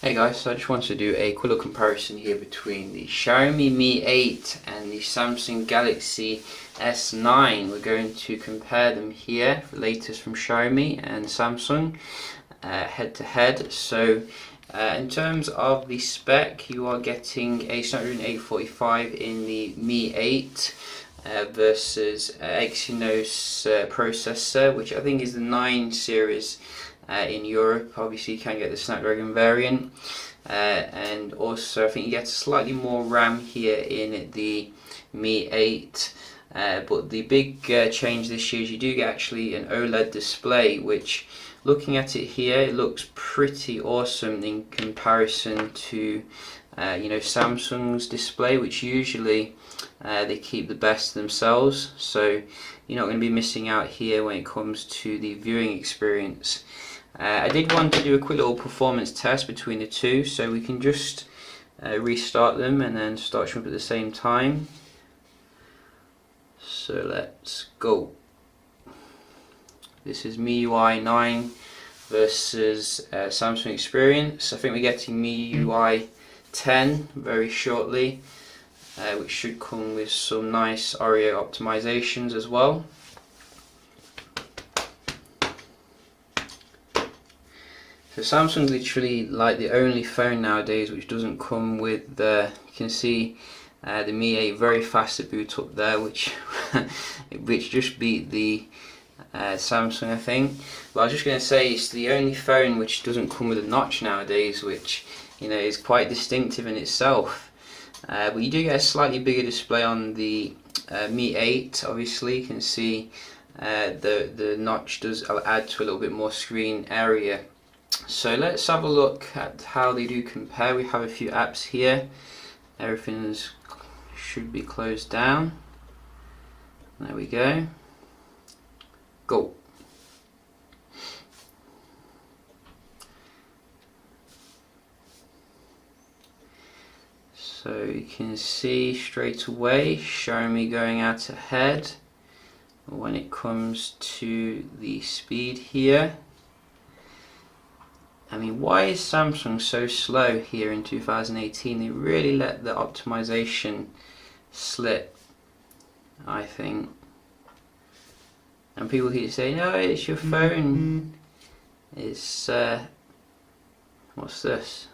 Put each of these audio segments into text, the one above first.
Hey guys, so I just wanted to do a quick little comparison here between the Xiaomi Mi8 and the Samsung Galaxy S9. We're going to compare them here, the latest from Xiaomi and Samsung, head to head. So in terms of the spec, you are getting a Snapdragon 845 in the Mi8 versus Exynos processor, which I think is the 9 series in Europe. Obviously you can get the Snapdragon variant, and also I think you get slightly more RAM here in the Mi 8, but the big change this year is you do get actually an OLED display, which, looking at it here, it looks pretty awesome in comparison to Samsung's display, which usually they keep the best themselves, so you're not going to be missing out here when it comes to the viewing experience. I did want to do a quick little performance test between the two, so we can just restart them and then start them up at the same time. So let's go. This is MIUI 9 versus Samsung Experience. I think we're getting MIUI 10 very shortly, which should come with some nice Oreo optimizations as well. So Samsung's literally like the only phone nowadays which doesn't come with the, you can see the Mi 8 very fast to boot up there, which just beat the Samsung, I think. But I was just going to say, it's the only phone which doesn't come with a notch nowadays, which is quite distinctive in itself. But you do get a slightly bigger display on the Mi 8. Obviously you can see the notch does add to a little bit more screen area. So let's have a look at how they do compare. We have a few apps here. Everything should be closed down. There we go. Go. So you can see straight away Xiaomi going out ahead when it comes to the speed here. I mean, why is Samsung so slow here in 2018? They really let the optimization slip, I think. And people keep saying, "No, it's your phone. It's what's this?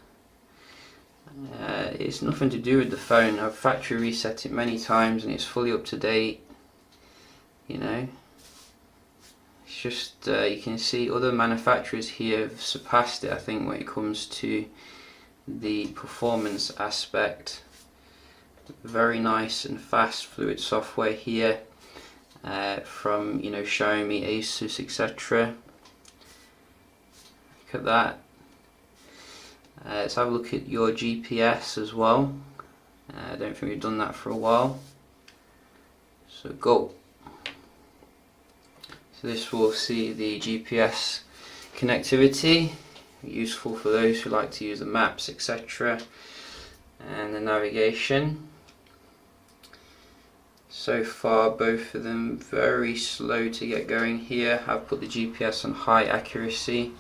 It's nothing to do with the phone. I've factory reset it many times and it's fully up to date. It's just you can see other manufacturers here have surpassed it, I think, when it comes to the performance aspect. Very nice and fast fluid software here from Xiaomi, Asus, etc. Look at that. Let's have a look at your GPS as well. I don't think we've done that for a while. So go. So this will see the GPS connectivity, useful for those who like to use the maps, etc. and the navigation. So far both of them very slow to get going here. I've put the GPS on high accuracy.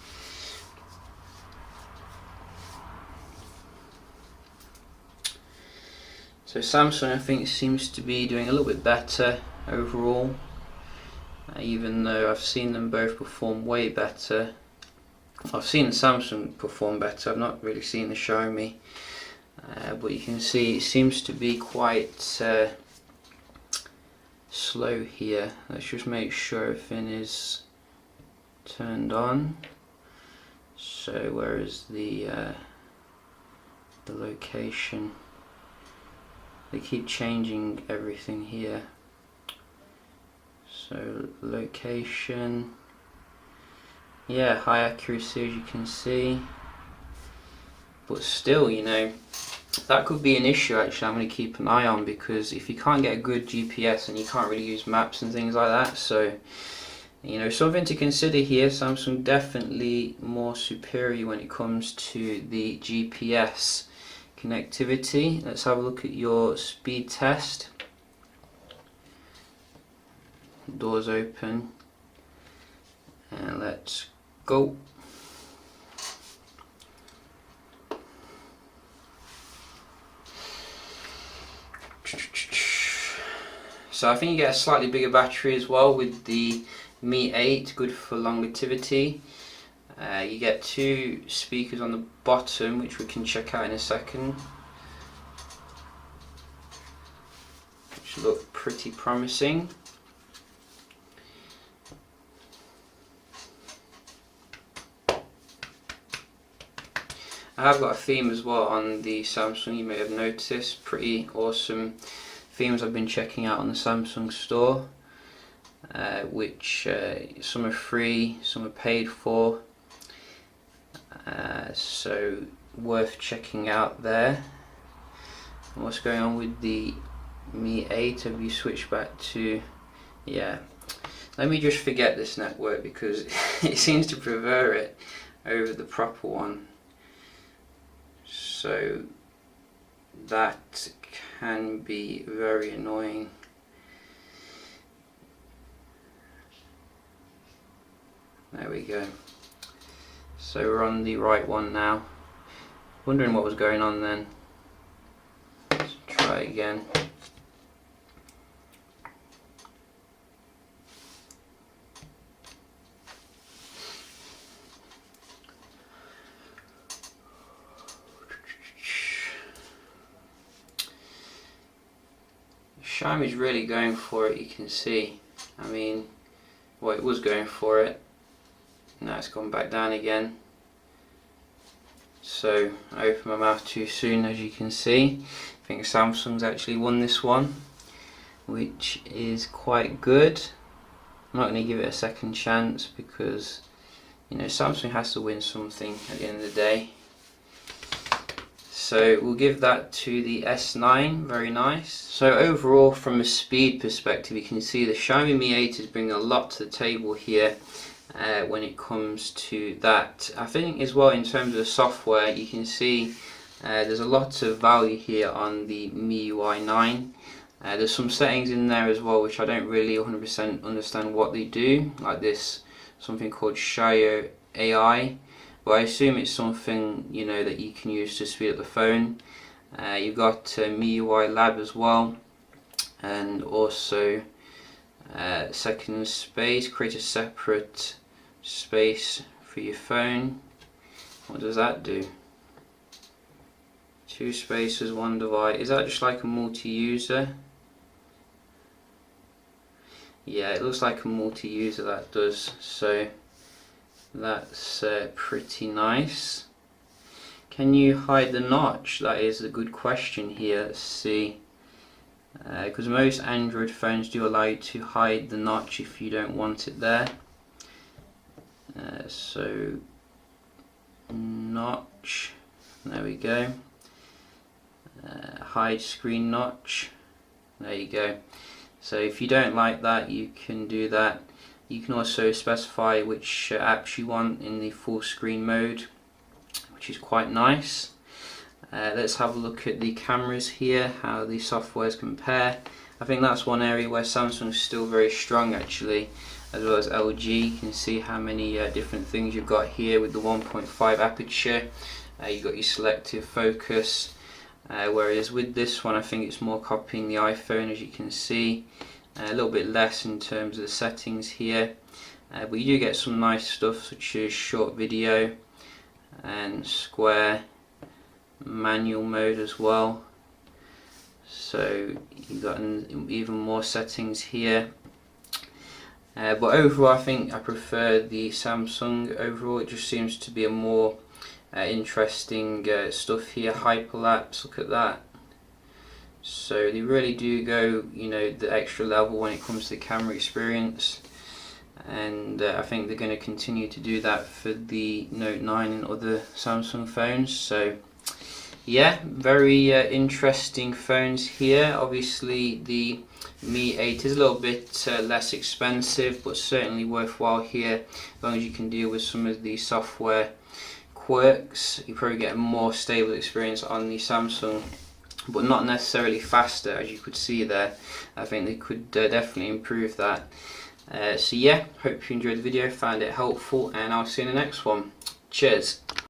So Samsung, I think, seems to be doing a little bit better overall. Even though I've seen them both perform way better. I've seen the Samsung perform better, I've not really seen the Xiaomi, but you can see it seems to be quite slow here. Let's just make sure everything is turned on. So where is the location? They keep changing everything here. So location, yeah, high accuracy as you can see, but still, that could be an issue actually. I'm going to keep an eye on, because if you can't get a good GPS and you can't really use maps and things like that, so something to consider here. Samsung definitely more superior when it comes to the GPS connectivity. Let's have a look at your speed test. Doors open and let's go. So I think you get a slightly bigger battery as well with the Mi 8, good for longevity. You get 2 speakers on the bottom, which we can check out in a second, which look pretty promising. I have got a theme as well on the Samsung, you may have noticed. Pretty awesome themes I've been checking out on the Samsung store, which some are free, some are paid for, so worth checking out there. And what's going on with the Mi 8? Have you switched back to, yeah, let me just forget this network because it seems to prefer it over the proper one. So that can be very annoying. There we go. So we're on the right one now. Wondering what was going on then. Let's try again. Xiaomi's really going for it, you can see. I mean, well, it was going for it. Now it's gone back down again. So I opened my mouth too soon, as you can see. I think Samsung's actually won this one, which is quite good. I'm not going to give it a second chance because, you know, Samsung has to win something at the end of the day. So we'll give that to the S9, very nice. So overall, from a speed perspective, you can see the Xiaomi Mi 8 is bringing a lot to the table here when it comes to that. I think as well in terms of the software, you can see there's a lot of value here on the MIUI 9. There's some settings in there as well which I don't really 100% understand what they do, like this something called Xiaomi AI. But I assume it's something, you know, that you can use to speed up the phone. You've got MIUI Lab as well, and also second space, create a separate space for your phone. What does that do? 2 spaces, 1 device. Is that just like a multi-user? Yeah, it looks like a multi-user, that does. So that's pretty nice. Can you hide the notch? That is a good question here. Let's see. Because most Android phones do allow you to hide the notch if you don't want it there. So notch, there we go. Hide screen notch, there you go. So if you don't like that, you can do that. You can also specify which apps you want in the full screen mode, which is quite nice. Let's have a look at the cameras here, how the softwares compare. I think that's one area where Samsung is still very strong actually, as well as LG. You can see how many different things you've got here with the 1.5 aperture. You've got your selective focus, whereas with this one I think it's more copying the iPhone, as you can see. A little bit less in terms of the settings here, but you do get some nice stuff such as short video and square manual mode as well. So you've got even more settings here, but overall I think I prefer the Samsung. Overall it just seems to be a more interesting stuff here. Hyperlapse, look at that. So they really do go, you know, the extra level when it comes to the camera experience, and I think they're going to continue to do that for the Note 9 and other Samsung phones. So yeah, very interesting phones here. Obviously the Mi 8 is a little bit less expensive, but certainly worthwhile here as long as you can deal with some of the software quirks. You probably get a more stable experience on the Samsung, but not necessarily faster, as you could see there. I think they could definitely improve that. So yeah, hope you enjoyed the video, found it helpful, and I'll see you in the next one. Cheers.